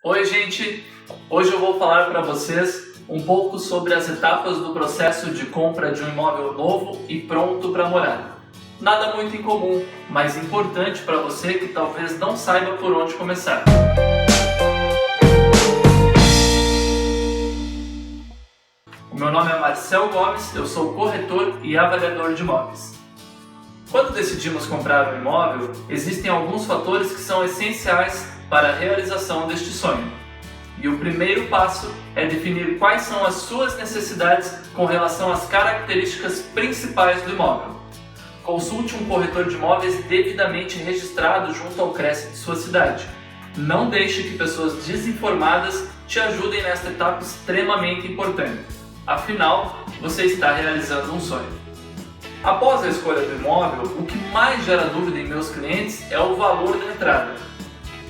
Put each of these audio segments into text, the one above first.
Oi gente, hoje eu vou falar para vocês um pouco sobre as etapas do processo de compra de um imóvel novo e pronto para morar. Nada muito incomum, mas importante para você que talvez não saiba por onde começar. O meu nome é Marcel Gomes, eu sou corretor e avaliador de imóveis. Quando decidimos comprar um imóvel, existem alguns fatores que são essenciais para a realização deste sonho. E o primeiro passo é definir quais são as suas necessidades com relação às características principais do imóvel. Consulte um corretor de imóveis devidamente registrado junto ao CRESP de sua cidade. Não deixe que pessoas desinformadas te ajudem nesta etapa extremamente importante. Afinal, você está realizando um sonho. Após a escolha do imóvel, o que mais gera dúvida em meus clientes é o valor da entrada.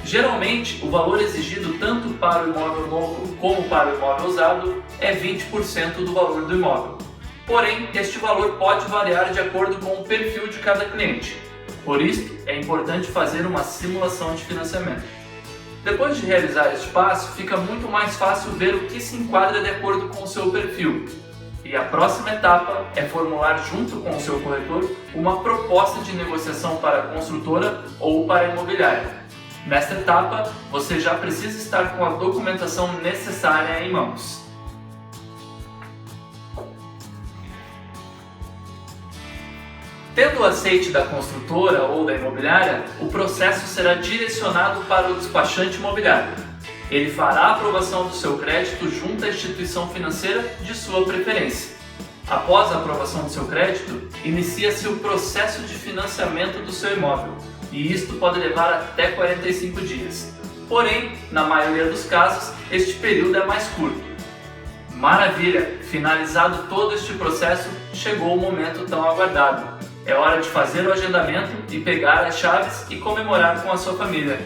Geralmente, o valor exigido tanto para o imóvel novo como para o imóvel usado é 20% do valor do imóvel. Porém, este valor pode variar de acordo com o perfil de cada cliente. Por isso, é importante fazer uma simulação de financiamento. Depois de realizar este passo, fica muito mais fácil ver o que se enquadra de acordo com o seu perfil. E a próxima etapa é formular junto com o seu corretor uma proposta de negociação para a construtora ou para a imobiliária. Nesta etapa, você já precisa estar com a documentação necessária em mãos. Tendo o aceite da construtora ou da imobiliária, o processo será direcionado para o despachante imobiliário. Ele fará a aprovação do seu crédito junto à instituição financeira de sua preferência. Após a aprovação do seu crédito, inicia-se o processo de financiamento do seu imóvel, e isto pode levar até 45 dias. Porém, na maioria dos casos, este período é mais curto. Maravilha! Finalizado todo este processo, chegou o momento tão aguardado. É hora de fazer o agendamento e pegar as chaves e comemorar com a sua família.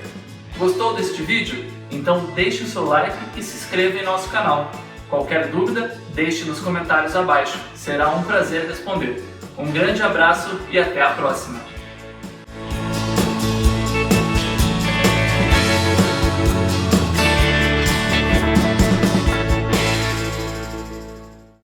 Gostou deste vídeo? Então deixe o seu like e se inscreva em nosso canal. Qualquer dúvida, deixe nos comentários abaixo. Será um prazer responder. Um grande abraço e até a próxima!